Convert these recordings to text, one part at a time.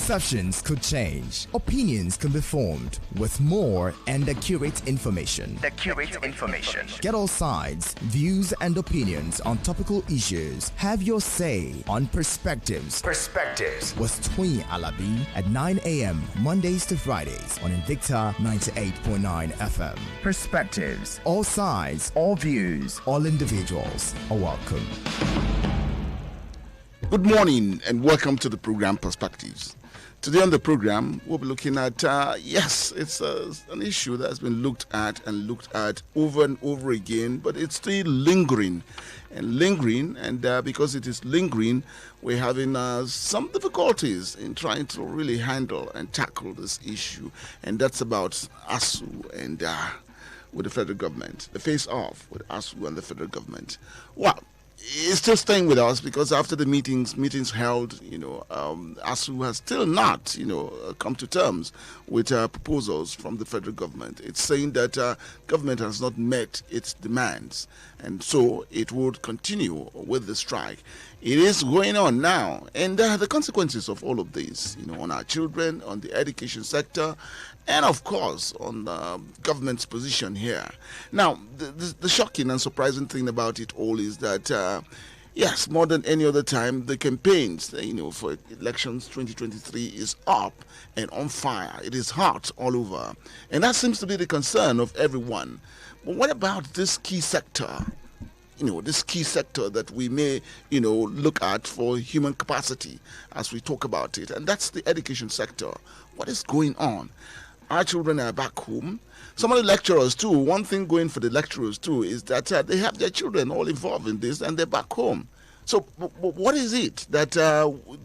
Perceptions could change. Opinions can be formed with more and accurate information. Get all sides, views, and opinions on topical issues. Have your say on Perspectives. With Twin Alabi at 9 a.m. Mondays to Fridays on Invicta 98.9 FM. Perspectives. All sides, all views, all individuals are welcome. Good morning and welcome to the program Perspectives. Today on the program, we'll be looking at, it's an issue that's been looked at over and over again, but it's still lingering. And because it is lingering, we're having some difficulties in trying to really handle and tackle this issue. And that's about ASUU and with the federal government, the face-off with ASUU and the federal government. Well, it's still staying with us because after the meetings held, ASUU has still not, come to terms with proposals from the federal government. It's saying that government has not met its demands, and so it would continue with the strike. It is going on now, and the consequences of all of this, on our children, on the education sector, and of course on the government's position here. Now, the shocking and surprising thing about it all is that, yes, more than any other time, the campaigns, for elections 2023 is up and on fire. It is hot all over, and that seems to be the concern of everyone. But what about this key sector? This key sector that we may, look at for human capacity as we talk about it, and that's the education sector. What is going on? Our children are back home. Some of the lecturers too, one thing going for the lecturers too is that they have their children all involved in this and they're back home. So what is it that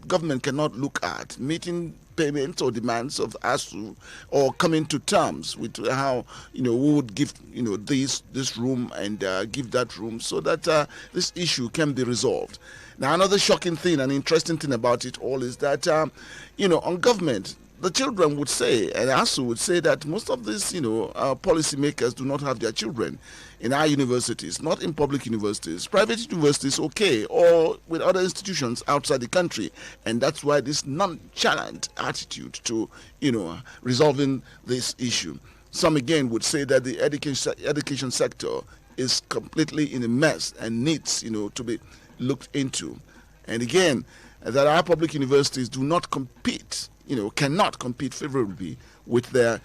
government cannot look at, meeting payments or demands of ASUU or coming to terms with how, we would give, this room and give that room so that this issue can be resolved. Now, another shocking thing and interesting thing about it all is that, on government, the children would say, and ASUU would say that most of these, policymakers do not have their children in our universities, not in public universities. Private universities, okay, or with other institutions outside the country. And that's why this nonchalant attitude to, resolving this issue. Some again would say that the education sector is completely in a mess and needs, to be looked into. And again, that our public universities do not compete, cannot compete favorably with their,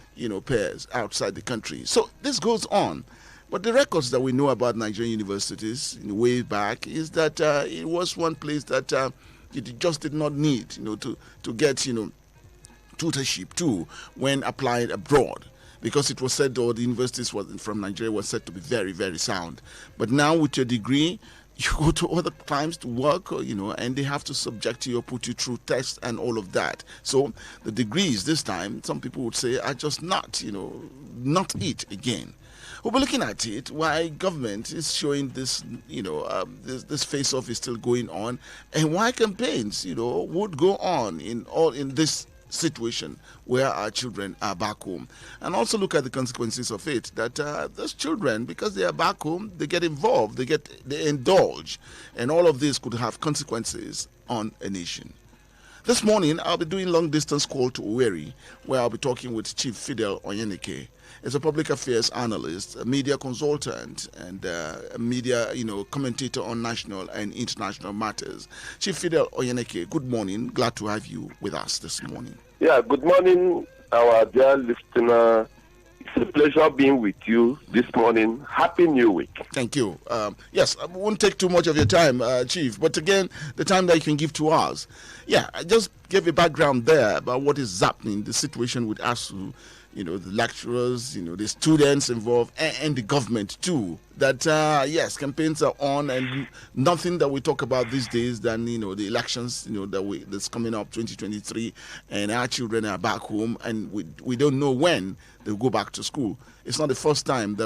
peers outside the country. So this goes on. But the records that we know about Nigerian universities way back is that it was one place that it just did not need, to get, tutorship too when applied abroad. Because it was said, the universities from Nigeria were said to be very, very sound. But now with your degree, you go to other climes to work, and they have to subject you or put you through tests and all of that. So the degrees this time, some people would say, are just not, not it again. We'll be looking at it, why government is showing this, this face-off is still going on, and why campaigns, would go on in this situation where our children are back home, and also look at the consequences of it, that those children, because they are back home, they get involved, they indulge, and all of this could have consequences on a nation. This morning I'll be doing long distance call to Owerri, where I'll be talking with Chief Fidel Oyeneke. He's a public affairs analyst, a media consultant, and a media, commentator on national and international matters. Chief Fidel Oyeneke, good morning. Glad to have you with us this morning. Yeah, good morning, our dear listener. It's a pleasure being with you this morning. Happy New Week. Thank you. Yes, I won't take too much of your time, Chief, but again, the time that you can give to us. Yeah, I just gave a background there about what is happening, the situation with ASUU, the lecturers, the students involved, and the government too. That, yes, campaigns are on, and nothing that we talk about these days than, the elections, that's coming up 2023, and our children are back home, and we don't know when they'll go back to school. It's not the first time that,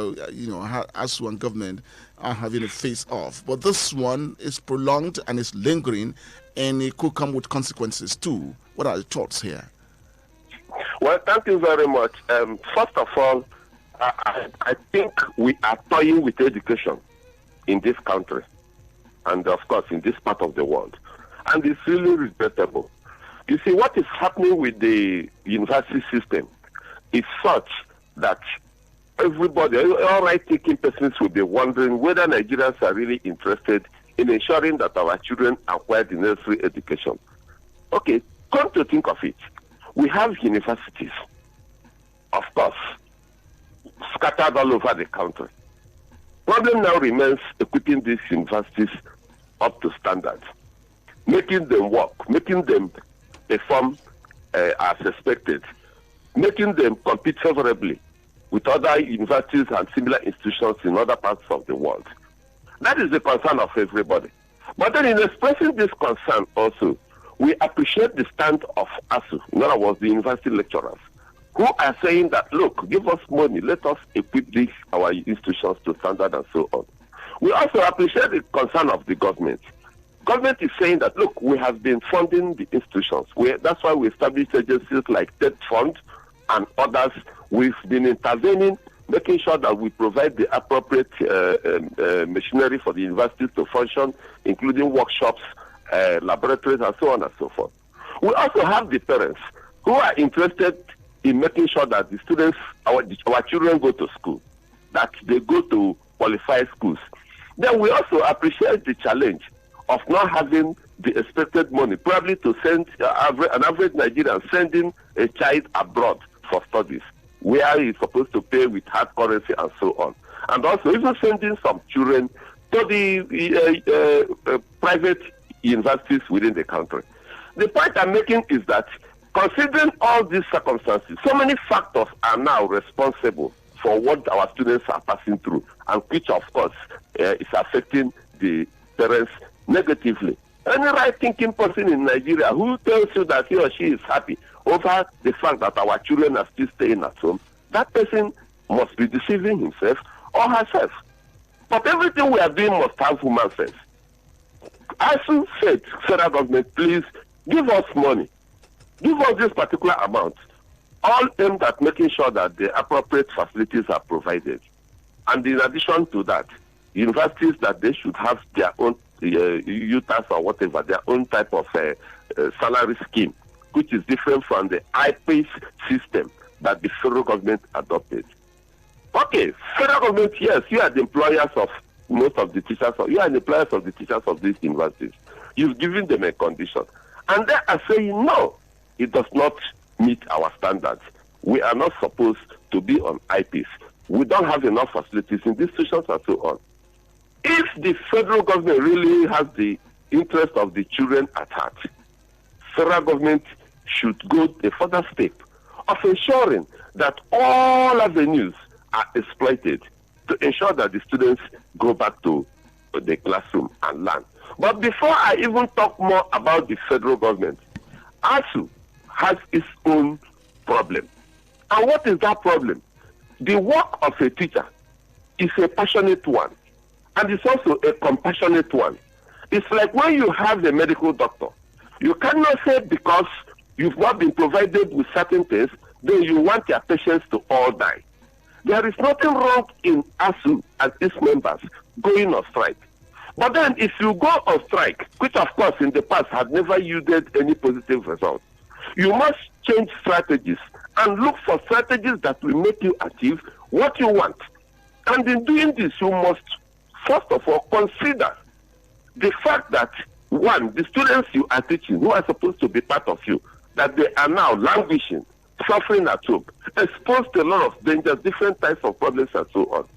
ASUU and government are having a face-off. But this one is prolonged and is lingering, and it could come with consequences too. What are the thoughts here? Well, thank you very much. First of all, I think we are toying with education in this country and, of course, in this part of the world. And it's really regrettable. You see, what is happening with the university system is such that everybody, all right-thinking persons will be wondering whether Nigerians are really interested in ensuring that our children acquire the necessary education. Okay, come to think of it, we have universities, of course, scattered all over the country. Problem now remains equipping these universities up to standards, making them work, making them perform as expected, making them compete favorably with other universities and similar institutions in other parts of the world. That is the concern of everybody. But then in expressing this concern also, we appreciate the stand of ASUU, in other words, the university lecturers, who are saying that, look, give us money, let us equip our institutions to standard and so on. We also appreciate the concern of the government. Government is saying that, look, we have been funding the institutions. That's why we established agencies like Debt Fund and others. We've been intervening, making sure that we provide the appropriate machinery for the universities to function, including workshops, laboratories, and so on and so forth. We also have the parents who are interested in making sure that the students, our children go to school, that they go to qualified schools. Then we also appreciate the challenge of not having the expected money, probably to send an average Nigerian sending a child abroad for studies, where he's supposed to pay with hard currency and so on. And also even sending some children to the private universities within the country. The point I'm making is that considering all these circumstances, so many factors are now responsible for what our students are passing through, and which of course is affecting the parents negatively. Any right-thinking person in Nigeria who tells you that he or she is happy over the fact that our children are still staying at home, that person must be deceiving himself or herself. But everything we are doing must have human sense. ASUU said, federal government, please give us money. Give us this particular amount, all aimed at making sure that the appropriate facilities are provided. And in addition to that, universities, that they should have their own UTAS or whatever, their own type of salary scheme, which is different from the IPACE system that the federal government adopted. Okay, federal government, yes, you are the employers of most of the teachers, or you are the employers of the teachers of these universities. You've given them a condition. And they are saying, no, it does not meet our standards. We are not supposed to be on IPACE. We don't have enough facilities in these institutions and so on. If the federal government really has the interest of the children at heart, federal government should go a further step of ensuring that all avenues are exploited to ensure that the students go back to the classroom and learn. But before I even talk more about the federal government, ASUU has its own problem. And what is that problem? The work of a teacher is a passionate one, and it's also a compassionate one. It's like when you have a medical doctor, you cannot say because you've not been provided with certain things, then you want your patients to all die. There is nothing wrong in ASUU and its members going on strike. But then if you go on strike, which of course in the past had never yielded any positive results, you must change strategies and look for strategies that will make you achieve what you want. And in doing this, you must first of all consider the fact that, one, the students you are teaching, who are supposed to be part of you, that they are now languishing, suffering at home, exposed to a lot of dangers, different types of problems and so on.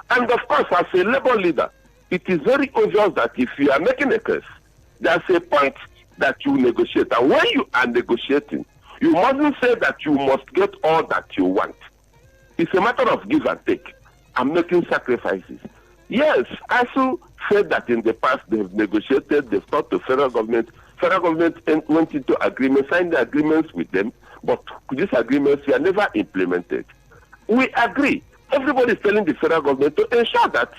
And of course, as a labor leader, it is very obvious that if you are making a case, there's a point that you negotiate. And when you are negotiating, you mustn't say that you must get all that you want. It's a matter of give and take and making sacrifices. Yes, ASUU said that in the past they've negotiated, they've talked to federal government. Federal government went into agreement, signed the agreements with them, but these agreements were never implemented. We agree. Everybody is telling the federal government to ensure that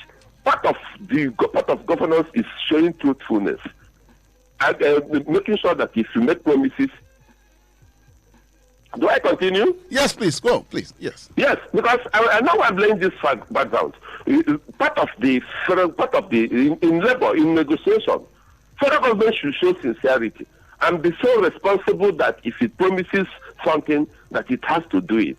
part of governance is showing truthfulness. And making sure that if you make promises. Do I continue? Yes, please. Go, please. Yes. Yes, because I know I'm laying this background. Part of the in labor, in negotiation, federal government should show sincerity and be so responsible that if it promises something, that it has to do it.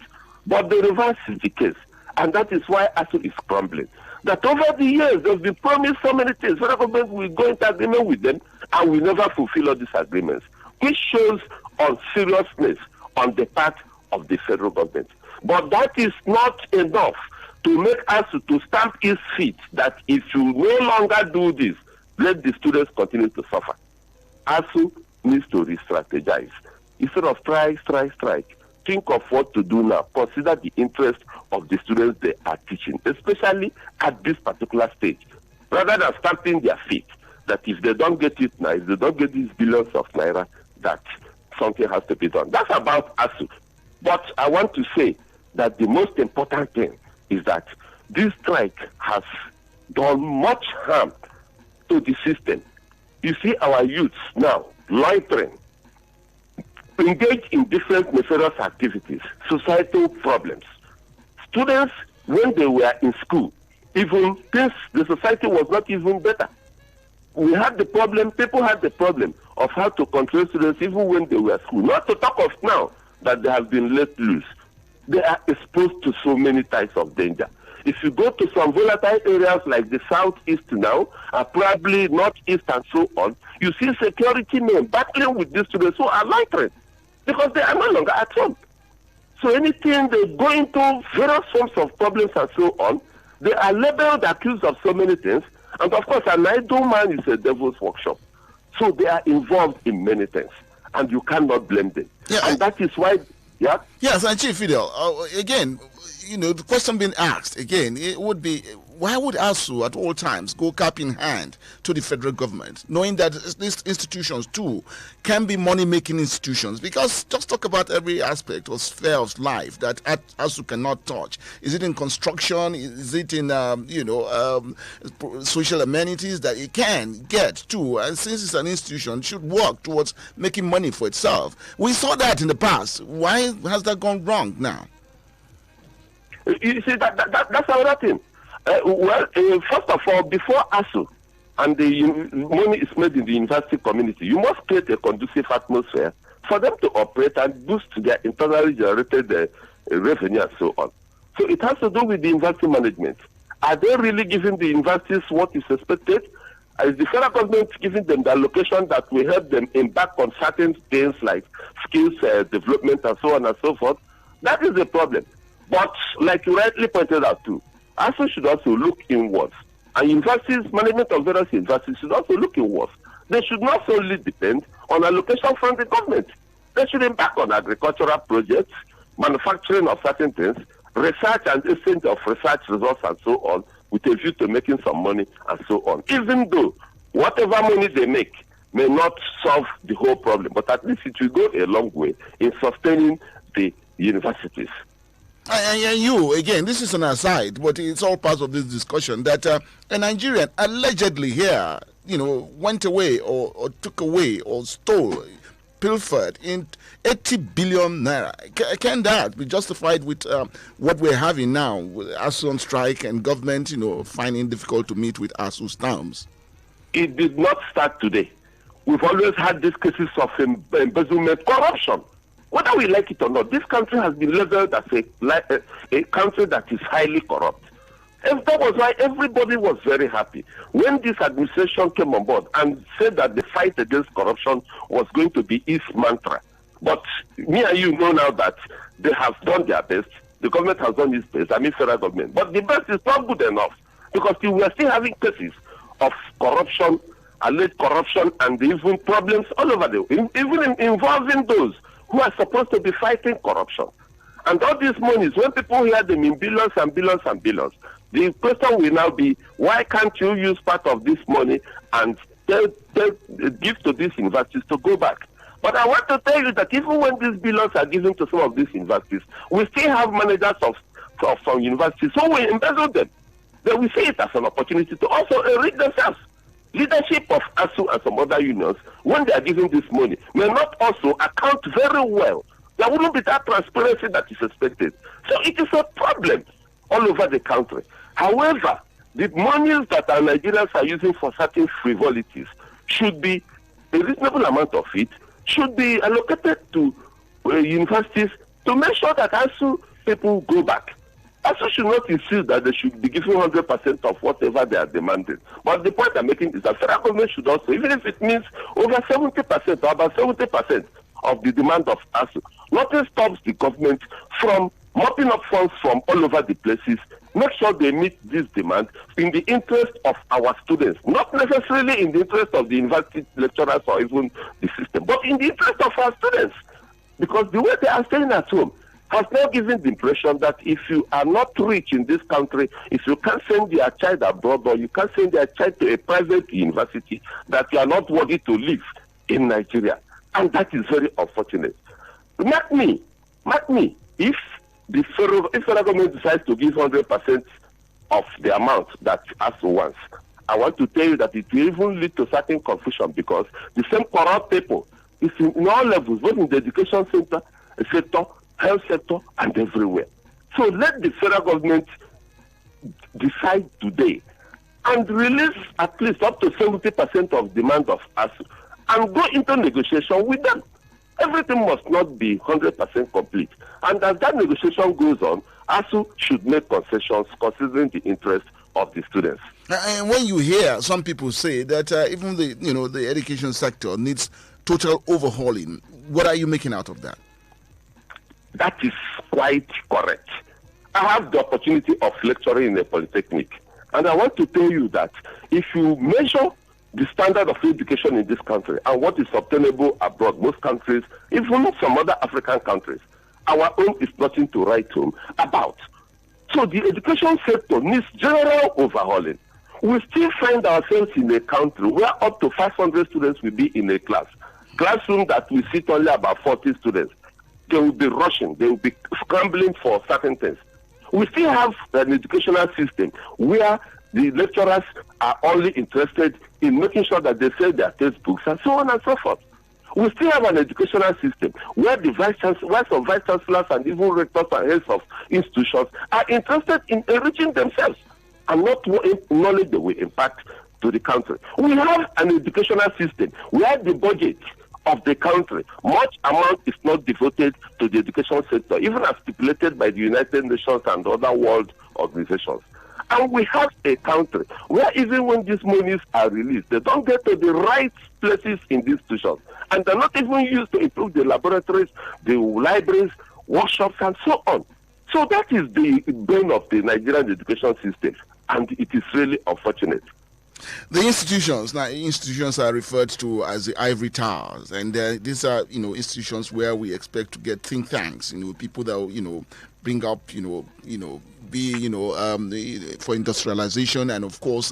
But the reverse is the case. And that is why ASUU is crumbling. That over the years, they've been promised so many things. Federal government will go into agreement with them, and will never fulfill all these agreements, which shows on seriousness on the part of the federal government. But that is not enough to make ASUU to stamp its feet that if you no longer do this, let the students continue to suffer. ASUU needs to re-strategize. Instead of strike, think of what to do now. Consider the interest of the students they are teaching, especially at this particular stage, rather than stamping their feet that if they don't get it now, if they don't get these billions of naira, that something has to be done. That's about ASUU. But I want to say that the most important thing is that this strike has done much harm to the system. You see our youths now loitering, engaged in different nefarious activities, societal problems. Students, when they were in school, even this, the society was not even better. We had the problem, people had the problem of how to control students even when they were at school. Not to talk of now that they have been let loose. They are exposed to so many types of danger. If you go to some volatile areas like the southeast now, probably northeast and so on, you see security men battling with these students who are loitering because they are no longer at home. So anything they go into various forms of problems and so on, they are labeled, accused of so many things. And of course, an idle man is a devil's workshop. So they are involved in many things, and you cannot blame them. Yeah, and that is why, yeah? Yes, and Chief Fidel, again, you know, the question being asked, again, it would be, why would ASUU at all times go cap in hand to the federal government, knowing that these institutions too can be money-making institutions? Because just talk about every aspect or sphere of life that ASUU cannot touch. Is it in construction? Is it in, social amenities that it can get to? And since it's an institution, it should work towards making money for itself. We saw that in the past. Why has that gone wrong now? You see, that's another thing. First of all, before ASUU and the money is made in the university community, you must create a conducive atmosphere for them to operate and boost their internally generated revenue and so on. So it has to do with the university management. Are they really giving the universities what is expected? Is the federal government giving them the allocation that will help them embark on certain things like skills development and so on and so forth? That is the problem. But like you rightly pointed out too, ASUU should also look inwards. And universities, management of various universities should also look inwards. They should not solely depend on allocation from the government. They should embark on agricultural projects, manufacturing of certain things, research and exchange of research results and so on, with a view to making some money and so on. Even though whatever money they make may not solve the whole problem, but at least it will go a long way in sustaining the universities. And you, again, this is an aside, but it's all part of this discussion, that a Nigerian allegedly here, went away or took away or stole, pilfered in 80 billion naira. Can that be justified with what we're having now, with ASUU on strike and government, finding it difficult to meet with ASUU's terms? It did not start today. We've always had these cases of embezzlement, corruption. Whether we like it or not, this country has been labeled as a country that is highly corrupt. And that was why everybody was very happy when this administration came on board and said that the fight against corruption was going to be its mantra. But me and you know now that they have done their best. The government has done its best, federal government. But the best is not good enough, because we are still having cases of corruption, alleged corruption, and even problems all over even involving those who are supposed to be fighting corruption. And all these monies, when people hear them in billions and billions and billions, the question will now be, why can't you use part of this money and give to these universities to go back? But I want to tell you that even when these billions are given to some of these universities, we still have managers of some universities who will embezzle them. Then we see it as an opportunity to also enrich themselves. Leadership of ASUU and some other unions, when they are giving this money, may not also account very well. There wouldn't be that transparency that is expected. So it is a problem all over the country. However, the monies that our Nigerians are using for certain frivolities should be a reasonable amount of it should be allocated to universities to make sure that ASUU people go back. ASUU should not insist that they should be given 100% of whatever they are demanding. But the point I'm making is that federal government should also, even if it means over 70% or about 70% of the demand of ASUU, nothing stops the government from mopping up funds from all over the places, make sure they meet this demand in the interest of our students, not necessarily in the interest of the university lecturers or even the system, but in the interest of our students. Because the way they are staying at home has now given the impression that if you are not rich in this country, if you can't send your child abroad or you can't send your child to a private university, that you are not worthy to live in Nigeria. And that is very unfortunate. Mark me, if the federal government decides to give 100% of the amount that ASUU wants, I want to tell you that it will even lead to certain confusion, because the same corrupt people is in all levels, both in the education sector, health sector, and everywhere. So let the federal government decide today and release at least up to 70% of demand of ASUU and go into negotiation with them. Everything must not be 100% complete. And as that negotiation goes on, ASUU should make concessions considering the interest of the students. And when you hear some people say that even the education sector needs total overhauling, what are you making out of that? That is quite correct. I have the opportunity of lecturing in a polytechnic, and I want to tell you that if you measure the standard of education in this country and what is obtainable abroad, most countries, even some other African countries, our own is nothing to write home about. So the education sector needs general overhauling. We still find ourselves in a country where up to 500 students will be in a classroom that will sit only about 40 students. They will be rushing, they will be scrambling for certain things. We still have an educational system where the lecturers are only interested in making sure that they sell their textbooks and so on and so forth. We still have an educational system where some vice chancellors and even rectors and heads of institutions are interested in enriching themselves and not knowledge they will impact to the country. We have an educational system where the budget of the country, much amount is not devoted to the education sector, even as stipulated by the United Nations and other world organizations. And we have a country where even when these monies are released, they don't get to the right places in the institutions. And they're not even used to improve the laboratories, the libraries, workshops, and so on. So that is the brain of the Nigerian education system. And it is really unfortunate. The institutions are referred to as the ivory towers, and these are institutions where we expect to get think tanks, people that will bring up for industrialization, and of course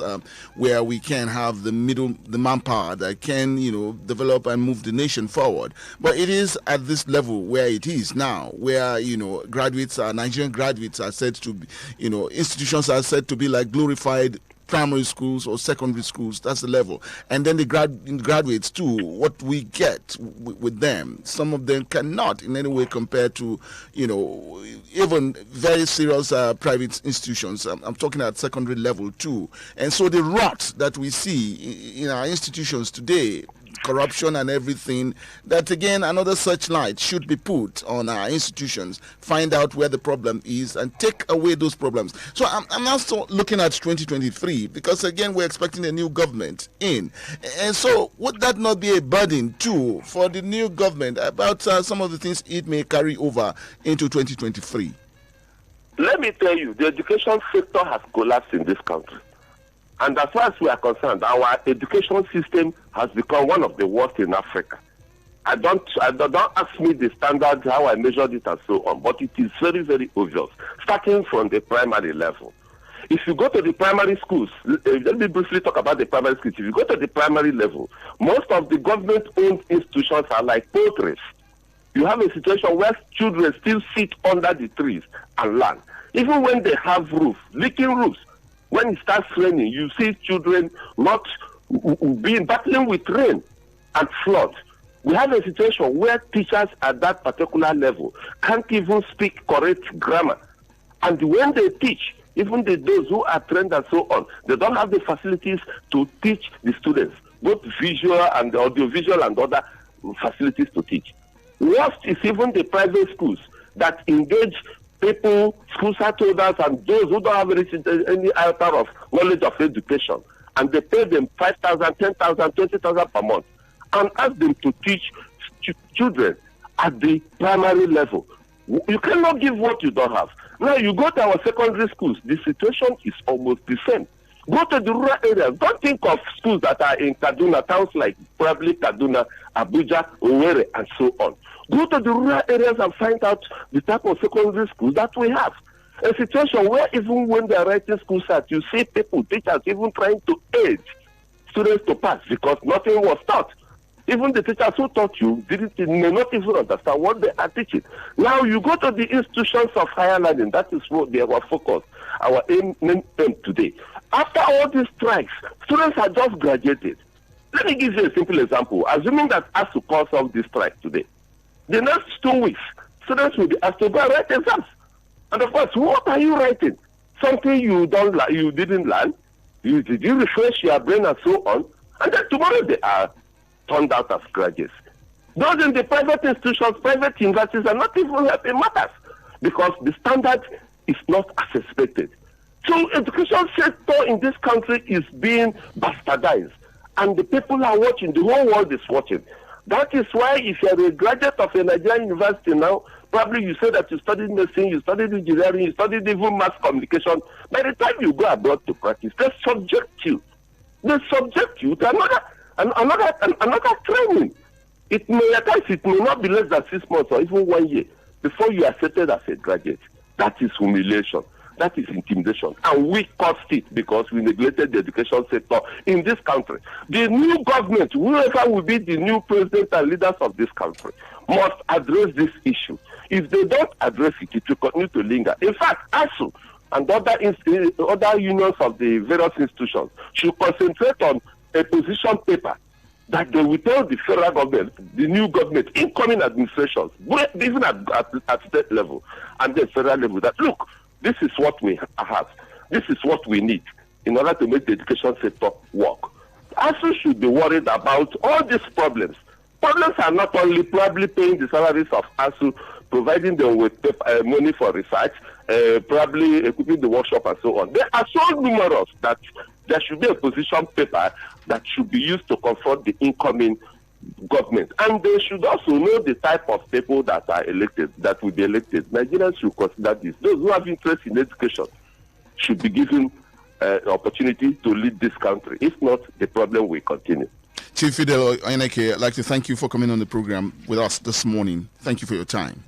where we can have the manpower that can develop and move the nation forward. But it is at this level where it is now, where Nigerian graduates are said to be, institutions are said to be like glorified primary schools or secondary schools. That's the level. And then the graduates too, what we get with them, some of them cannot in any way compare to even very serious private institutions. I'm talking at secondary level too. And so the rot that we see in our institutions today, corruption and everything, that again another searchlight should be put on our institutions, find out where the problem is and take away those problems. So I'm also looking at 2023, because again we're expecting a new government in, and so would that not be a burden too for the new government about some of the things it may carry over into 2023? Let me tell you, the education sector has collapsed in this country. And as far as we are concerned, our education system has become one of the worst in Africa. Don't ask me the standards, how I measured it and so on, but it is very, very obvious, starting from the primary level. If you go to the primary schools, let me briefly talk about the primary schools. If you go to the primary level, most of the government-owned institutions are like poultry. You have a situation where children still sit under the trees and learn. Even when they have roofs, leaking roofs, when it starts raining, you see children not battling with rain and flood. We have a situation where teachers at that particular level can't even speak correct grammar. And when they teach, even those who are trained and so on, they don't have the facilities to teach the students, both visual and audiovisual and other facilities to teach. Worst is even the private schools that engage people, school site holders, and those who don't have any iota of knowledge of education, and they pay them 5,000, 10,000, 20,000 per month, and ask them to teach children at the primary level. You cannot give what you don't have. Now you go to our secondary schools, the situation is almost the same. Go to the rural areas. Don't think of schools that are in Kaduna, towns like probably Kaduna, Abuja, Owerri, and so on. Go to the rural areas and find out the type of secondary schools that we have. A situation where even when they are writing school stats, you see people, teachers, even trying to aid students to pass because nothing was taught. Even the teachers who taught you may not even understand what they are teaching. Now you go to the institutions of higher learning. That is what they are focused. Our aim today. After all these strikes, students are just graduated. Let me give you a simple example. Assuming that ASUU calls off this strike today, the next 2 weeks, students will be asked to go and write exams. And of course, what are you writing? Something you didn't learn. Did you refresh your brain and so on? And then tomorrow they are turned out as graduates. Those in the private institutions, private universities are not even helping matters because the standard is not as expected. So education sector in this country is being bastardized, and the people are watching. The whole world is watching. That is why if you are a graduate of a Nigerian university now, probably you say that you studied medicine, you studied engineering, you studied even mass communication. By the time you go abroad to practice, they subject you. They subject you to another training. It may at times it may not be less than 6 months or even 1 year before you are accepted as a graduate. That is humiliation. That is intimidation. And we caused it because we neglected the education sector in this country. The new government, whoever will be the new president and leaders of this country, must address this issue. If they don't address it, it will continue to linger. In fact, ASUU and other unions of the various institutions should concentrate on a position paper that they will tell the federal government, the new government, incoming administrations, even at state level and the federal level, that look, this is what we have. This is what we need in order to make the education sector work. ASUU should be worried about all these problems. Problems are not only probably paying the salaries of ASUU, providing them with money for research, probably equipping the workshop and so on. They are so numerous that there should be a position paper that should be used to confront the incoming government. And they should also know the type of people that are elected, that will be elected. Nigerians should consider this. Those who have interest in education should be given opportunity to lead this country. If not, the problem will continue. Chief Fidel Oyeneke, I'd like to thank you for coming on the program with us this morning. Thank you for your time.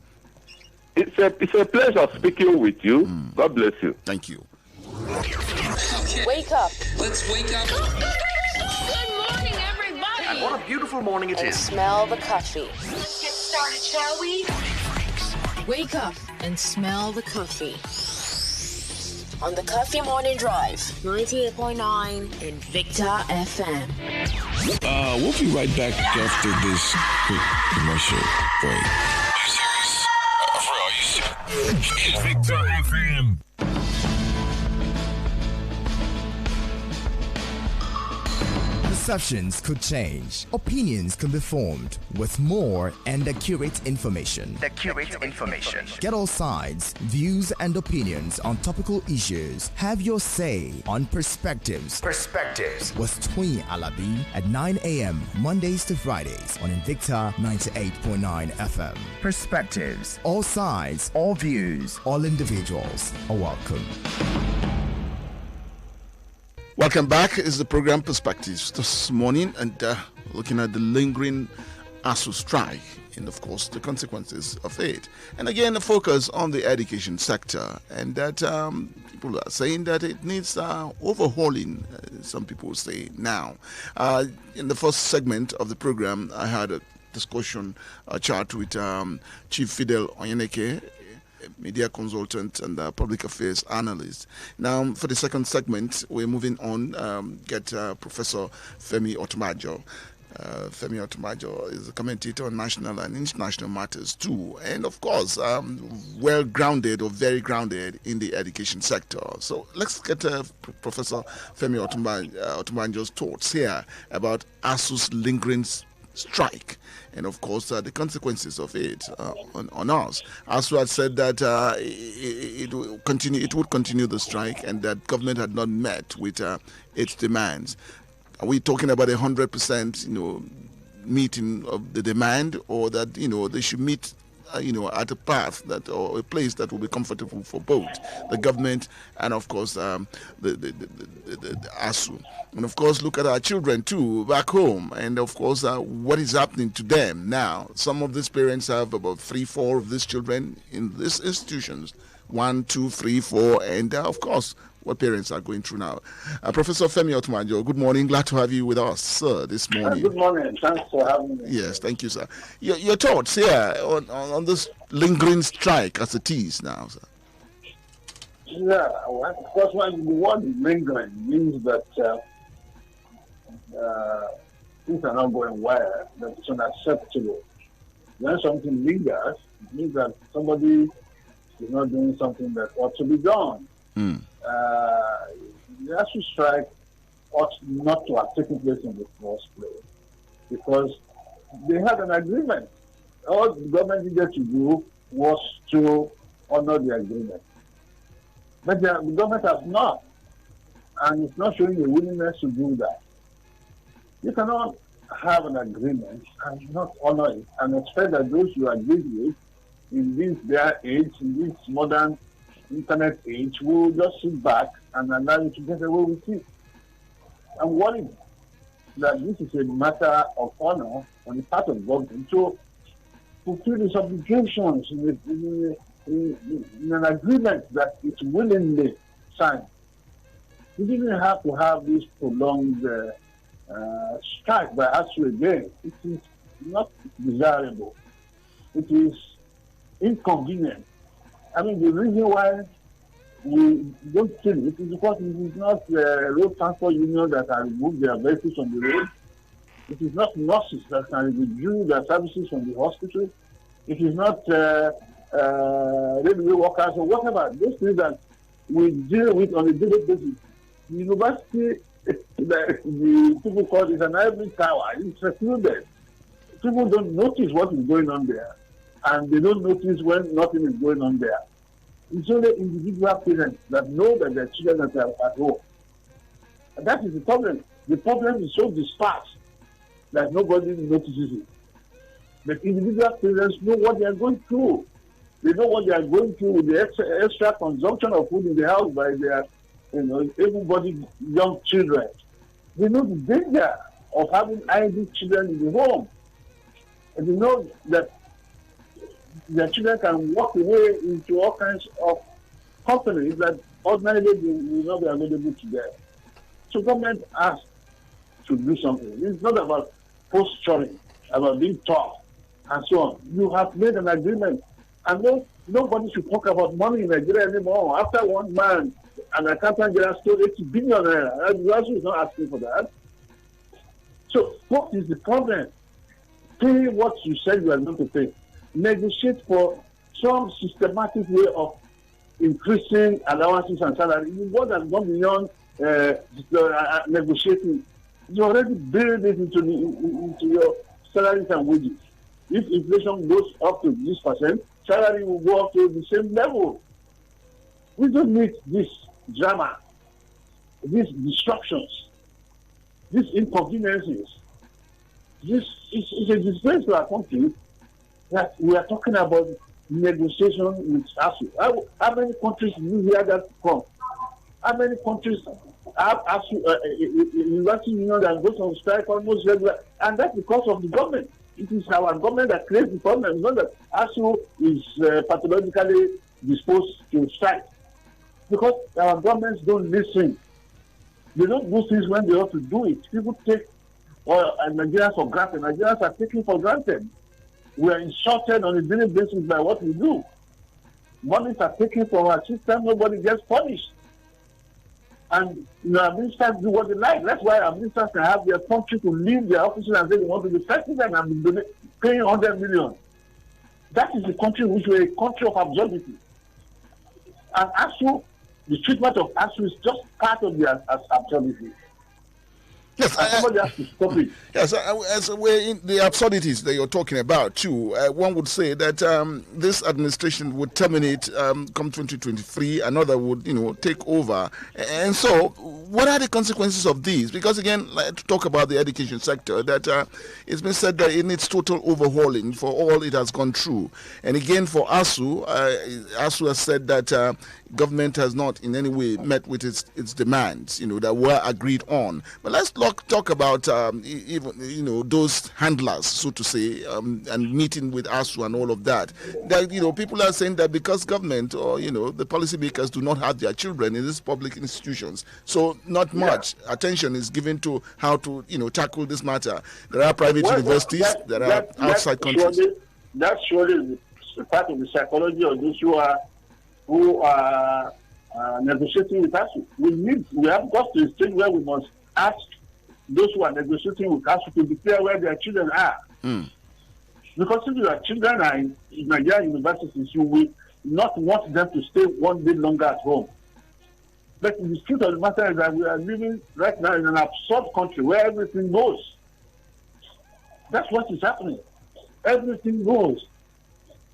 It's a pleasure speaking with you. God bless you. Thank you. Wake up. Let's wake up. Good morning, everybody. And what a beautiful morning it is. Smell the coffee. Let's get started, shall we? Wake up and smell the coffee. On the Coffee Morning Drive, 98.9 in Victor FM. We'll be right back after this quick commercial break. Are you serious? Victor FM. Perceptions could change. Opinions can be formed with more and accurate information. Get all sides, views, and opinions on topical issues. Have your say on Perspectives. With Twin Alabi at 9 a.m. Mondays to Fridays on Invicta 98.9 FM. Perspectives. All sides, all views, all individuals are welcome. Welcome back. Is the program Perspectives this morning, and looking at the lingering ASUU strike and, of course, the consequences of it. And again, the focus on the education sector, and that people are saying that it needs overhauling, some people say now. In the first segment of the program, I had a discussion, a chat with Chief Fidel Oyeneke, media consultant and public affairs analyst. Now, for the second segment, we're moving on, get Professor Femi Otunabajo. Femi Otunabajo is a commentator on national and international matters too, and of course, well grounded or very grounded in the education sector. So let's get Professor Femi Otunabajo's thoughts here about ASUU's lingering strike, and of course the consequences of it on us. ASUU had said that it would continue the strike, and that government had not met with its demands. Are we talking about 100%, meeting of the demand, or that they should meet at a path that, or a place that will be comfortable for both the government and of course the ASUU? And of course look at our children too back home, and of course what is happening to them now. Some of these parents have about 3-4 of these children in these institutions, 1, 2, 3, 4, and of course what parents are going through now. Professor Femi Otunabajo, good morning. Glad to have you with us, sir, this morning. Good morning. Thanks for having me. Yes, thank you, sir. Your thoughts here on this lingering strike as it is now, sir? Yeah, well, of course, when the word lingering means that things are not going well, that it's unacceptable. When something lingers, it means that somebody is not doing something that ought to be done. The ASUU strike ought not to have taken place in the first place, because they had an agreement. All the government needed to do was to honor the agreement. But the government has not, and it's not showing a willingness to do that. You cannot have an agreement and not honor it and expect that those you agree with in this their age, in this modern internet age, will just sit back and allow you to get away with it. I'm worried that this is a matter of honor on the part of government to fulfill its obligations in an agreement that it willingly signed. We didn't have to have this prolonged strike by ASUU again. It is not desirable. It is inconvenient. I mean, the reason why we don't kill it is because it is not road transport union that can remove their vehicles from the road. It is not nurses that can withdraw their services from the hospital. It is not railway workers or whatever. Those things that we deal with on a daily basis. The university, the people call it an ivory tower. It's secluded. People don't notice what is going on there, and they don't notice when nothing is going on there. It's only individual parents that know that their children are at home. And that is the problem. The problem is so dispersed that nobody notices it. But individual parents know what they are going through. They know what they are going through with the extra consumption of food in the house by their, able-bodied young children. They know the danger of having idle children in the home. And they know that their children can walk away into all kinds of companies that ordinarily will not be available to them. So government has to do something. It's not about posturing, about being tough, and so on. You have made an agreement, and nobody should talk about money in Nigeria anymore. After one man, an accountant general stole 80 billion naira, and the ASUU is not asking for that. So what is the problem? Pay what you said you are going to pay. Negotiate for some systematic way of increasing allowances and salary. You more than 1 million negotiating. You already build it into your salaries and wages. If inflation goes up to this percent, salary will go up to the same level. We don't need this drama, these disruptions, these inconveniences. This is a disgrace to our country that we are talking about negotiation with ASUU. How many countries do you hear that from? How many countries have ASUU, university union that goes on strike almost regular? And that's because of the government. It is our government that creates the problem. It's not that ASUU is pathologically disposed to strike. Because our governments don't listen. They don't do things when they ought to do it. People take Nigerians for granted. Nigerians are taken for granted. We are insulted on a daily basis by what we do. Monies are taken from our system. Nobody gets punished. And our ministers do what they like. That's why our ministers can have their country to leave their offices and say they want to be president and be paying 100 million. That is the country which we're a country of absurdity. And ASUU, the treatment of ASUU is just part of the absurdity. Yes, somebody has to stop it. Yes, as we're in the absurdities that you're talking about too, one would say that this administration would terminate come 2023, another would, take over. And so, what are the consequences of these? Because again, to talk about the education sector, that it's been said that it needs total overhauling for all it has gone through. And again, for ASUU, ASUU has said that government has not in any way met with its demands, that were agreed on. But let's talk about even those handlers, so to say, and meeting with ASUU and all of that. That people are saying that because government or the policymakers do not have their children in these public institutions, so not much attention is given to how to tackle this matter. There are private universities that are outside countries. That's surely part of the psychology of those who are negotiating with us. We have got to a stage where we must ask those who are negotiating with us to declare where their children are. Because if your children are in Nigerian universities, you will not want them to stay one day longer at home. But the truth of the matter is that we are living right now in an absurd country where everything goes. That's what is happening. Everything goes.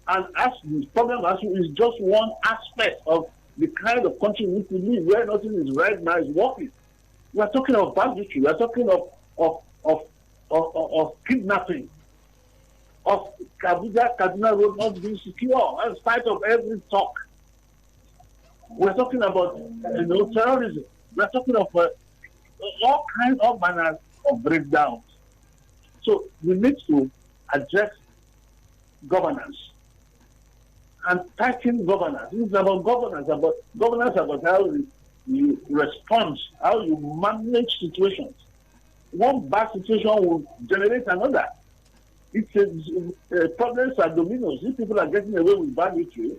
And as the problem is just one aspect of the kind of country in which we live, where nothing is right now is working. We are talking of banditry. We are talking of kidnapping, of Kaduna Road not being secure, in spite of every talk. We are talking about terrorism. We are talking of all kinds of manners of breakdowns. So we need to address governance and tighten governance. It's about governance, about how you respond, how you manage situations. One bad situation will generate another. It's problems are dominoes. If people are getting away with banditry,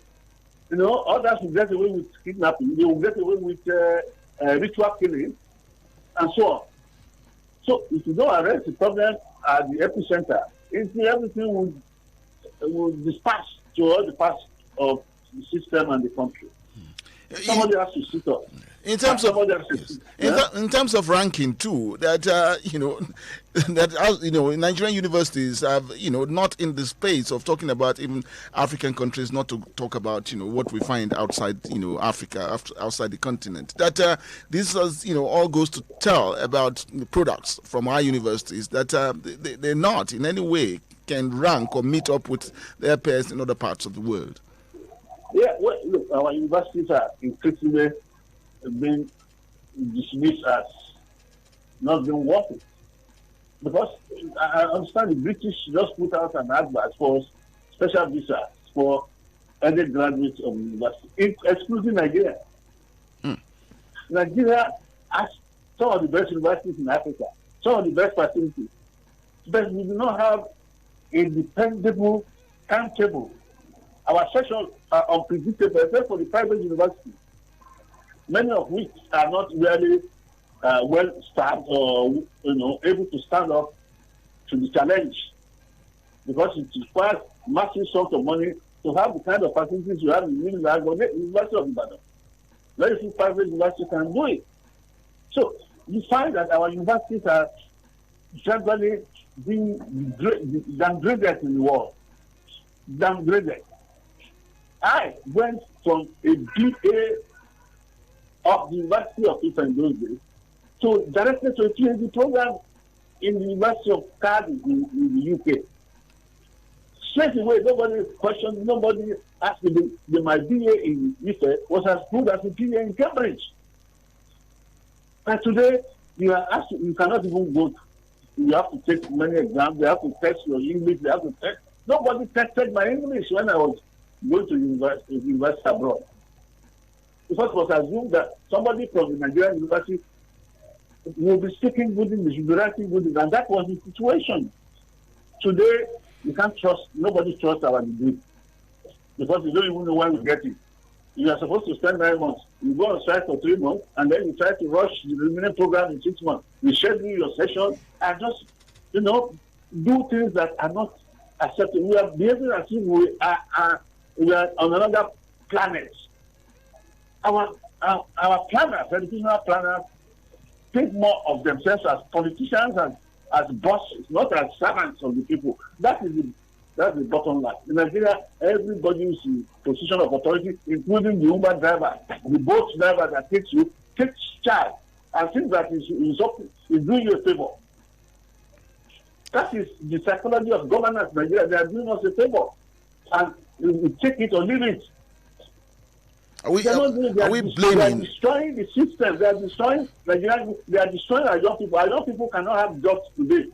others will get away with kidnapping. They will get away with ritual killing, and so on. So if you don't arrest the problem at the epicenter, everything will disperse to all the parts of the system and the country. Somebody has to sit up. In terms of ranking too, that Nigerian universities have not in the space of talking about even African countries, not to talk about what we find outside Africa, outside the continent. That this is all goes to tell about the products from our universities that they're not in any way can rank or meet up with their peers in other parts of the world. Yeah, well, look, our universities are increasingly being dismissed as not being worth it. Because I understand the British just put out an advert for special visas for undergraduates of the university, excluding Nigeria. Nigeria has some of the best universities in Africa, some of the best facilities, but we do not have a dependable timetable. Our sessions are unpredictable, except for the private universities, many of which are not really well staffed or able to stand up to the challenge, because it requires massive sums of money to have the kind of facilities you have in the University of Ibadan. Very few private universities can do it. So you find that our universities are generally being downgraded in the world. Downgraded. I went from a BA of the University of Ife in those days to directly to a PhD program in the University of Cardiff in the UK. Straight away, nobody questioned, nobody asked me. My BA in Ife was as good as a BA in Cambridge. And today, you are asked, you cannot even go. You have to take many exams. They have to test your English. They have to test. Nobody tested my English when I was going to university abroad. Because it was assumed that somebody from the Nigerian university will be speaking good English, will be writing good English, and that was the situation. Today, you can't trust, nobody trusts our degree, because you don't even know when we get it. You are supposed to spend 9 months. You go on site for 3 months, and then you try to rush the remaining program in 6 months. You schedule your session and just, do things that are not acceptable. We are behaving as if we are on another planet. Our planners, educational planners, think more of themselves as politicians and as bosses, not as servants of the people. That's the bottom line. In Nigeria, everybody is in position of authority, including the Uber driver, the boat driver that takes charge, and thinks that is doing you a favor. That is the psychology of governance in Nigeria. They are doing us a favor, and we take it or leave it. Are we blaming? They are destroying the system. They are destroying Nigeria. They are destroying our young people. Our young people cannot have jobs today.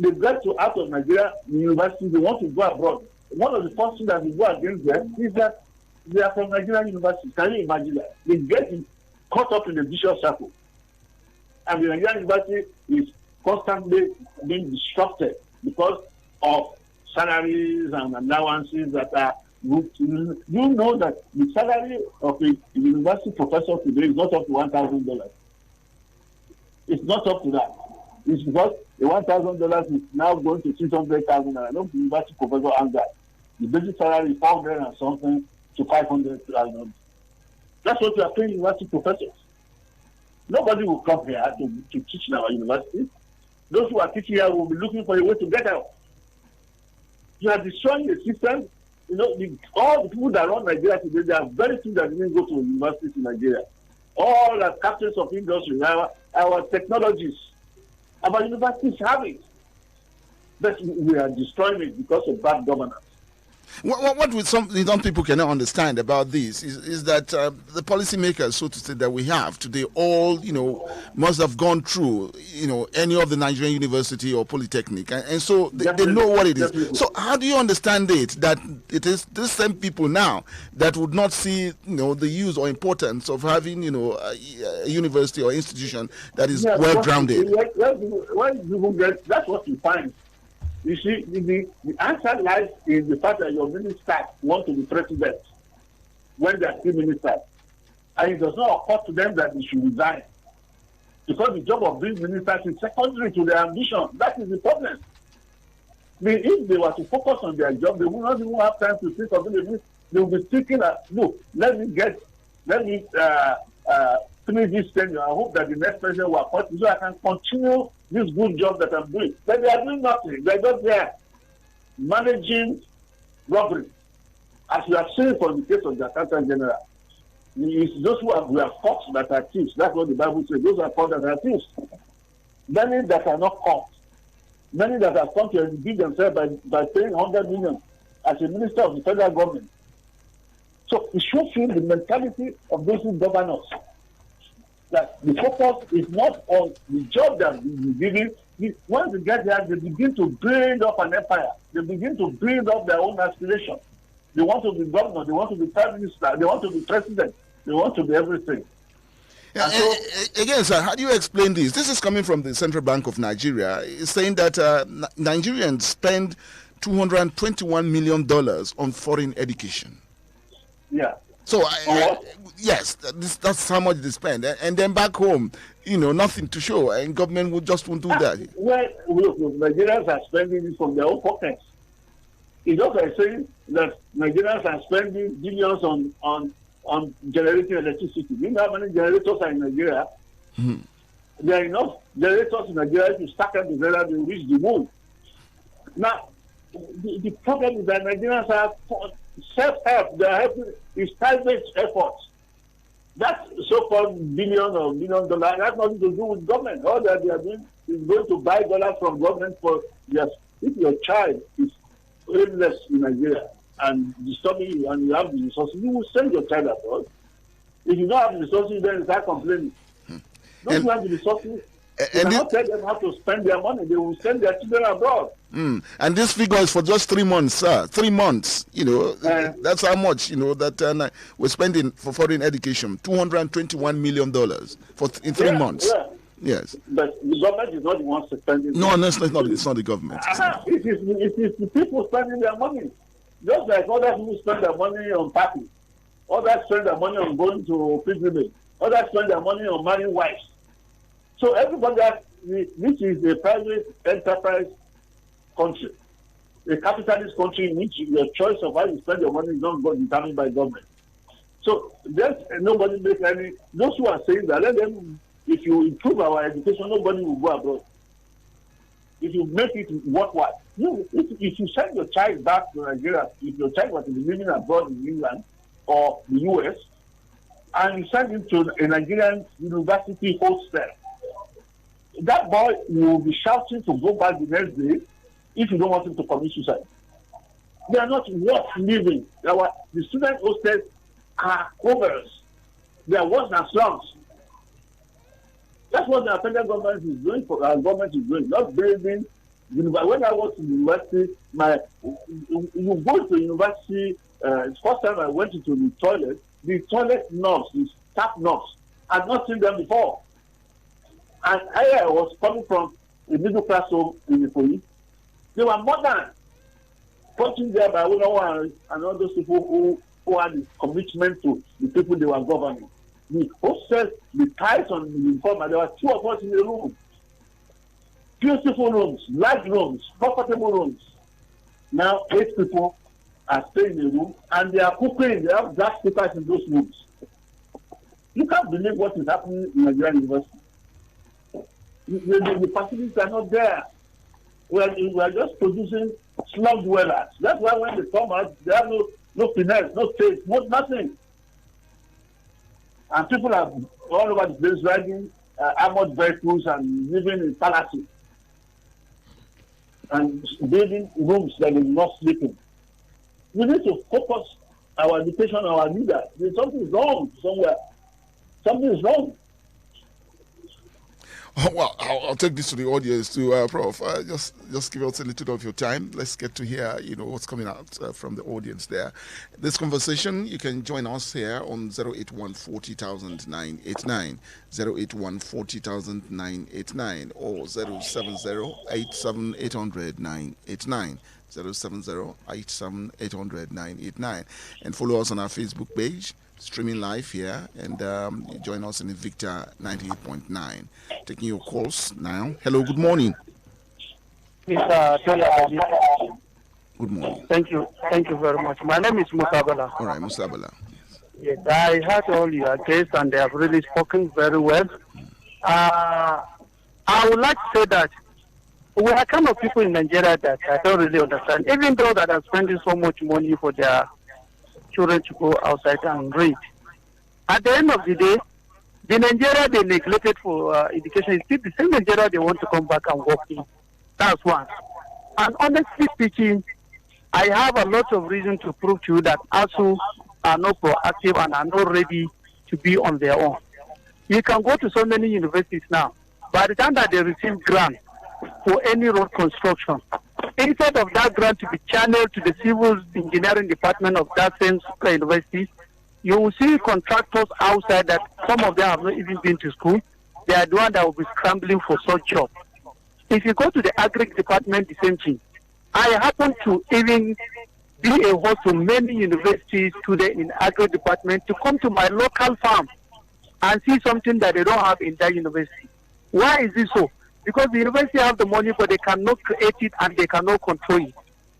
They get out of Nigeria, the university, they want to go abroad. One of the first things that we go against them is that they are from Nigerian universities. Can you imagine that? They get caught up in the vicious circle. And the Nigerian university is constantly being disrupted because of salaries and allowances that are. You know that the salary of a university professor today is not up to $1,000. It's not up to that. It's because the $1,000 is now going to $600,000. I know the university professor and that. The basic salary is 400 and something to 500,000. That's what we are paying university professors. Nobody will come here to teach in our university. Those who are teaching here will be looking for a way to get out. You are destroying the system. You know, all the people that run Nigeria today, there are very few that didn't go to universities in Nigeria. All the captains of industry, our technologies, our universities have it. But we are destroying it because of bad governance. What some people cannot understand about this is that the policymakers, so to say, that we have today, all must have gone through any of the Nigerian university or polytechnic, and so they know what it is. Definitely. So how do you understand it that it is these same people now that would not see the use or importance of having a university or institution that is well grounded? That's what you find. You see, the answer lies in the fact that your ministers want to be president when they are still ministers. And it does not occur to them that they should resign. Because the job of being ministers is secondary to their ambition. That is the problem. If they were to focus on their job, they would not even have time to think of it. They will be thinking that, look, let me finish this tenure. I hope that the next president will appoint me so I can continue this good job that I'm doing. But they are doing nothing. They are just there managing robbery. As you are seeing from the case of the Accountant General, it's those who are caught that are thieves. That's what the Bible says. Those are caught that are thieves. Many that are not caught. Many that have come to give themselves by paying 100 million as a minister of the federal government. So it shows you the mentality of those who govern us. That the focus is not on the job that we're giving. Once they get there, they begin to build up an empire. They begin to build up their own aspirations. They want to be governor. They want to be prime minister. They want to be president. They want to be everything. Again, sir, how do you explain this? This is coming from the Central Bank of Nigeria. It's saying that Nigerians spend $221 million on foreign education. Yeah. So, yes, that's how much they spend. And then back home, nothing to show. And government won't do that. Well, look, Nigerians are spending this from their own pockets. It's just like saying that Nigerians are spending billions on generating electricity. You know how many generators are in Nigeria? Mm-hmm. There are enough generators in Nigeria to stack up together to reach the moon. Now, the problem is that Nigerians are self-help. They are helping. It's private efforts. That so-called billion or $1 million has nothing to do with government. All that they are doing is going to buy dollars from government for yes. If your child is aimless in Nigeria and disturbing you and you have the resources, you will send your child abroad. If you don't have the resources, then you start complaining. Those who have the resources, you cannot tell them how to spend their money. They will send their children abroad. And this figure is for just 3 months, sir. 3 months, that's how much, that we're spending for foreign education. $221 million in 3 months. Yeah. Yes. But the government is not the one spending. No, it's not the government. It is the people spending their money. Just like other people spend their money on parties. Others spend their money on going to pilgrimage. Others spend their money on marrying wives. So everybody this is a private enterprise country, a capitalist country in which your choice of how you spend your money is not determined by government. So nobody makes any. Those who are saying that, let them if you improve our education, nobody will go abroad. If you make it worthwhile, if you send your child back to Nigeria, if your child was living abroad in England or the US, and you send him to a Nigerian university hostel, that boy will be shouting to go back the next day if you don't want him to commit suicide. They are not worth living. The student hostels are covers. They are worse than slums. That's what the federal government is doing. Our government is doing, not building. When I was in university, you go to university. First time I went into the toilet knobs, the tap knobs, I'd not seen them before. And I was coming from a middle class home in Ikoyi. They were modern, punching there by one and all those people who had the commitment to the people they were governing. The hostels, the ties on the uniform, and there were 2 of us in the room. Beautiful rooms, large rooms, comfortable rooms. Now 8 people are staying in the room and they are cooking. They have gas cookers in those rooms. You can't believe what is happening in Nigerian university. The facilities are not there. We are just producing slum dwellers. That's why when they come out, they have no finesse, no taste, nothing. And people are all over the place riding armored vehicles and living in palaces and building rooms that they will not sleep in. We need to focus our education on our leaders. Something is wrong somewhere. Something is wrong. Oh, well, I'll take this to the audience too, Prof. Just give us a little bit of your time. Let's get to hear, what's coming out from the audience there. This conversation, you can join us here on 081 40989, 081 40989, or 070 87800 989. 070-87800-989, and follow us on our Facebook page, streaming live here, and join us in Victor 98.9. Taking your calls now. Hello, good morning. Good morning. Thank you very much. My name is Musabala. All right, Musabala. Yes, I heard all your guests and they have really spoken very well. I would like to say that we are kind of people in Nigeria that I don't really understand. Even though that are spending so much money for their children to go outside and read, at the end of the day, the Nigeria they neglected for education is still the same Nigeria they want to come back and work in. That's one. And honestly speaking, I have a lot of reason to prove to you that ASUU are not proactive and are not ready to be on their own. You can go to so many universities now. By the time that they receive grants for any road construction, instead of that grant to be channeled to the civil engineering department of that same university, you will see contractors outside that some of them have not even been to school. They are the ones that will be scrambling for such jobs. If you go to the agri department, the same thing. I happen to even be a host to many university students in agri department to come to my local farm and see something that they don't have in that university. Why is this so? Because the university have the money, but they cannot create it and they cannot control it.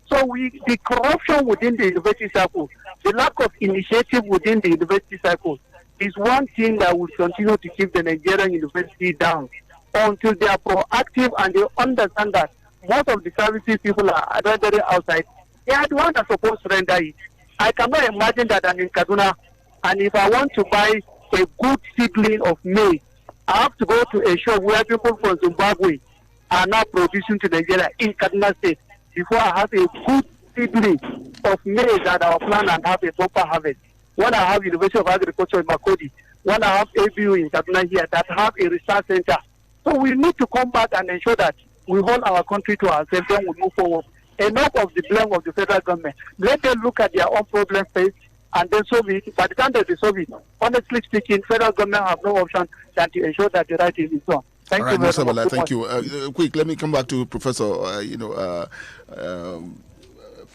So the corruption within the university circle, the lack of initiative within the university circle is one thing that will continue to keep the Nigerian university down until they are proactive and they understand that most of the services people are rendering outside, they are the ones that are supposed to render it. I cannot imagine that I'm in Kaduna, and if I want to buy a good seedling of maize, I have to go to a shop where people from Zimbabwe are now producing to Nigeria in Kaduna State before I have a good seedling of maize that I will plant and have a proper harvest. When I have University of Agriculture in Makodi, when I have ABU in Kaduna here that have a research center. So we need to come back and ensure that we hold our country to ourselves and we move forward. Enough of the blame of the federal government. Let them look at their own problem first and then solve it. By the time they solve it, honestly speaking, federal government have no option than to ensure that the right is done. Thank you very much. Thank you. Quick, let me come back to Professor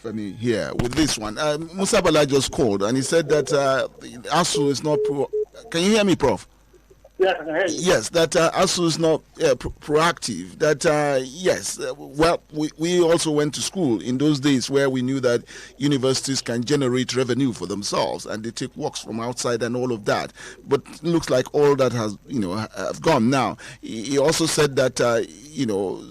Femi here with this one. Musabala just called and he said that ASUU is not pro. Can you hear me, Prof? Yes, I can hear you. Yes, that ASUU is not proactive. That yes, well, we also went to school in those days where we knew that universities can generate revenue for themselves and they take works from outside and all of that. But it looks like all that has have gone now. He also said that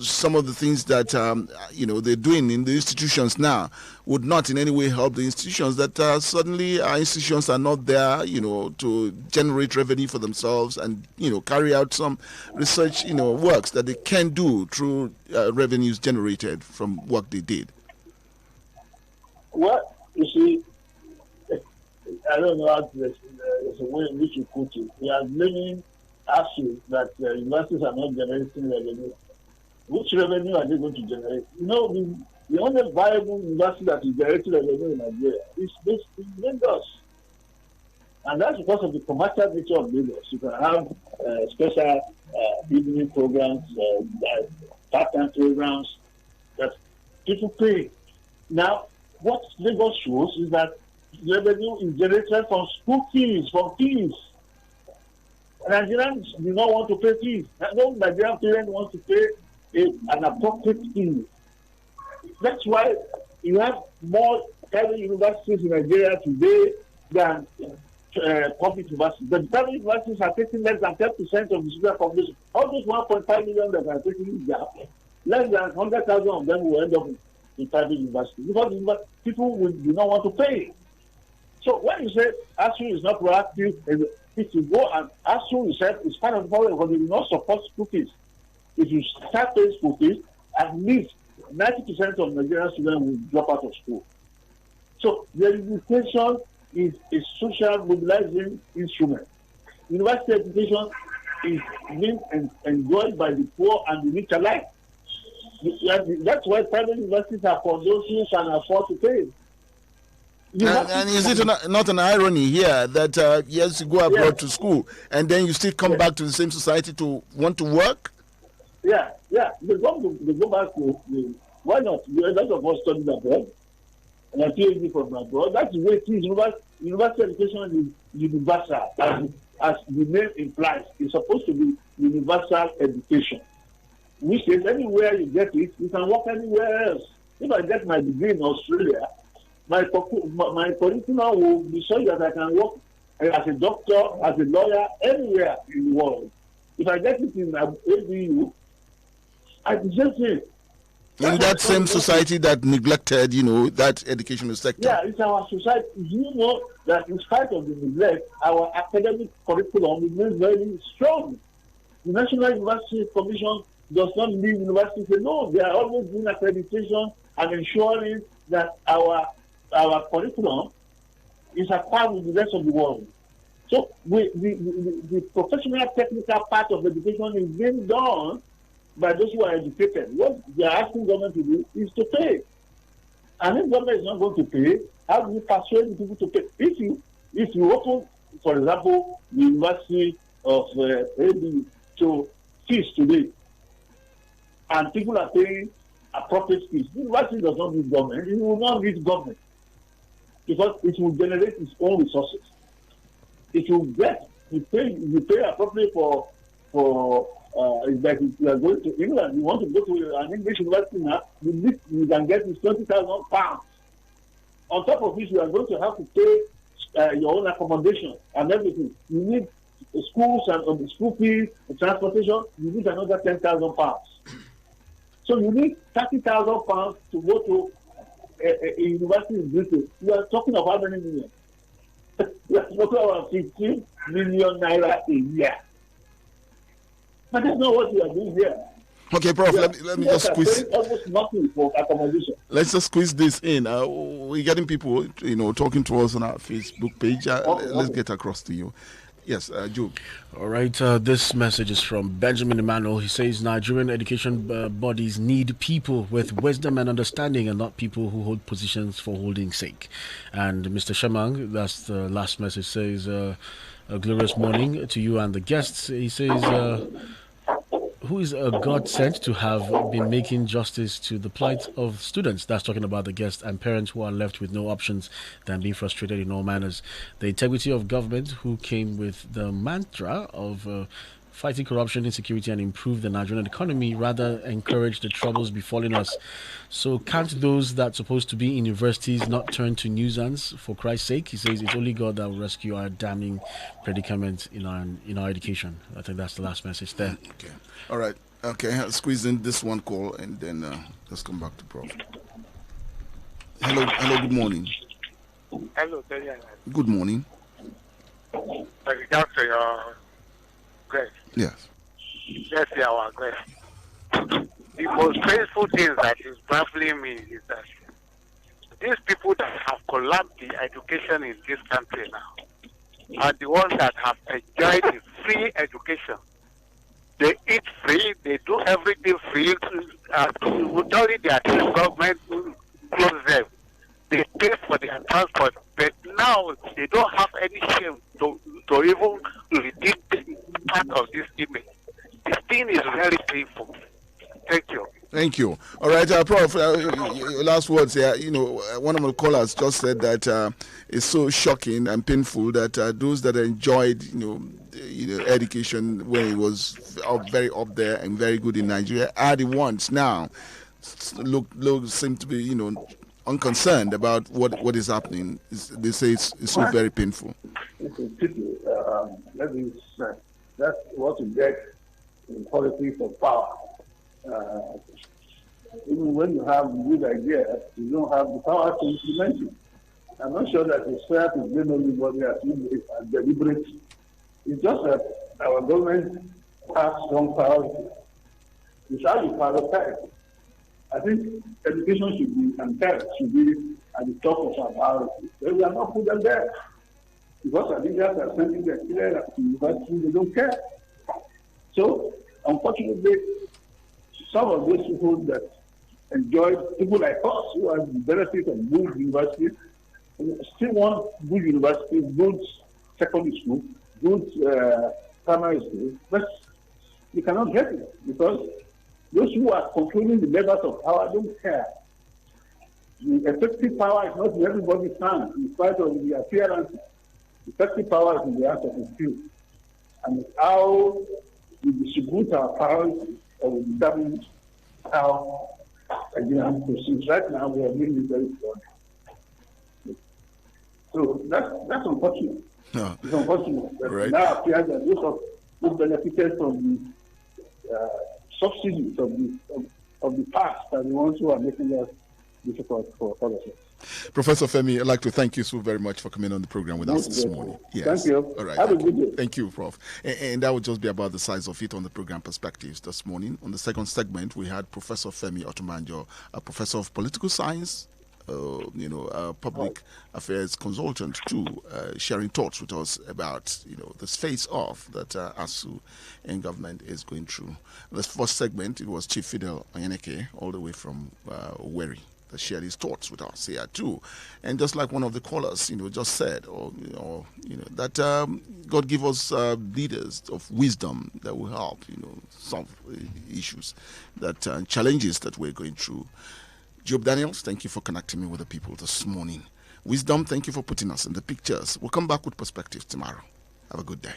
some of the things that they're doing in the institutions now would not in any way help the institutions. That suddenly our institutions are not there, to generate revenue for themselves and carry out some research, works that they can do through revenues generated from work they did. Well, you see, I don't know how to there's a way in which you put it. We are blaming ASUU that universities are not generating revenue. Which revenue are they going to generate? The only viable university that is generating revenue in Nigeria is based in Lagos. And that's because of the commercial nature of Lagos. You can have special evening programs, part-time programs that people pay. Now, what Lagos shows is that revenue is generated from school fees, from fees. Nigerians do not want to pay fees. No Nigerian parent wants to pay an appropriate fee. That's why you have more private universities in Nigeria today than public universities. The private universities are taking less than 10% of the student population. All those 1.5 million that are taking this gap, less than 100,000 of them will end up in private universities because people do not want to pay. So when you say ASUU is not proactive, if you go and ASUU itself is part of the problem because they do not support school fees. If you start paying school fees, at least 90% of Nigerian students will drop out of school. So the education is a social mobilizing instrument. University education is being enjoyed by the poor and the rich alike. That's why private universities are for those who can afford to pay. And is it not an irony here that yes, you go abroad to school and then you still come back to the same society to want to work? Yeah. They go back to why not? A lot of us studied abroad and a PhD from abroad. That's the way it is. University education is universal, as the name implies. It's supposed to be universal education, which is anywhere you get it, you can work anywhere else. If I get my degree in Australia, my curriculum will be so that I can work as a doctor, as a lawyer, anywhere in the world. If I get it in ASUU, I can just say. In that same society that neglected, that educational sector. Yeah, it's our society. You know that in spite of the neglect, our academic curriculum remains very strong. The National University Commission does not leave universities alone. They are always doing accreditation and ensuring that our curriculum is at par with the rest of the world. So the professional technical part of education is being done by those who are educated. What they are asking government to do is to pay. And if government is not going to pay, how do you persuade the people to pay? If you open, for example, the University of ASUU to fees today, and people are paying appropriate fees, the university does not need government. It will not need government because it will generate its own resources. It will you pay appropriately for it's like if you are going to England, you want to go to an English university now, the least you can get is £20,000. On top of which, you are going to have to pay your own accommodation and everything. You need schools and school fees, transportation, you need another £10,000. So you need £30,000 to go to a university in Britain. You are talking about how many million? We are talking about 15 million naira a year. But that's not what we are doing here. Okay, Prof, let me just squeeze. Almost nothing for accommodation. Let's just squeeze this in. We're getting people, talking to us on our Facebook page. Let's get across to you. Yes, Joe. All right. This message is from Benjamin Emmanuel. He says Nigerian education bodies need people with wisdom and understanding and not people who hold positions for holding sake. And Mr. Shamang, that's the last message, says a glorious morning to you and the guests. He says, who is a God sent to have been making justice to the plight of students. That's talking about the guests and parents who are left with no options than being frustrated in all manners. The integrity of government, who came with the mantra of fighting corruption, insecurity, and improve the Nigerian economy, rather encourage the troubles befalling us. So can't those that supposed to be in universities not turn to nuisance for Christ's sake? He says it's only God that will rescue our damning predicament in our education. I think that's the last message there. Okay. All right. Okay. I'll squeeze in this one call and then let's come back to Prof. Hello. Good morning. Hello, Daniel. Good morning. Regards to your guest. Yes. Yes, our guest. The most painful thing that is baffling me is that these people that have collapsed the education in this country now are the ones that have enjoyed the free education. They eat free, they do everything free. During their time, government close them. They pay for their transport, but now they don't have any shame to even redeem part of this image. This thing is very painful. Thank you. Thank you. All right, Prof, last words here. One of the callers just said that it's so shocking and painful that those that enjoyed, education when it was very up there and very good in Nigeria are the ones now seem to be, unconcerned about what is happening. They say it's so very painful. It's a pity. That's what you get in politics of power. Even when you have good ideas, you don't have the power to implement it. I'm not sure that it's fair to blame anybody as deliberate. It's just that our government has strong power. We shall be prioritized. I think education should be and health should be at the top of our priority. But we are not put them there. Because our leaders are sending their children to university, they don't care. So, unfortunately, some of those people that enjoy, people like us who have the benefit of good universities, still want good universities, good secondary school, good primary school, but you cannot get it because those who are controlling the levels of power don't care. The effective power is not in everybody's hands, in spite of the appearance. Effective power is in the hands of the few. And how we distribute our powers will determine how Nigerian proceeds. Right now, we are doing it very poorly. So that's unfortunate. No. It's unfortunate. But right. Now appears that those who benefited from the subsidies of the past are the ones who are making us difficult for others. Professor Femi, I'd like to thank you so very much for coming on the program with us this morning. Yes. Thank you. All right. Have a good day. Thank you, Prof. And that would just be about the size of it on the program Perspectives this morning. On the second segment, we had Professor Femi Otunabajo, a professor of political science, a public affairs consultant too, sharing thoughts with us about, this face-off that ASUU and government is going through. The first segment, it was Chief Fidel Oyeneke, all the way from Owerri, that shared his thoughts with us here too. And just like one of the callers, just said, that God give us leaders of wisdom that will help, solve issues, that challenges that we're going through. Job Daniels, thank you for connecting me with the people this morning. Wisdom, thank you for putting us in the pictures. We'll come back with Perspectives tomorrow. Have a good day.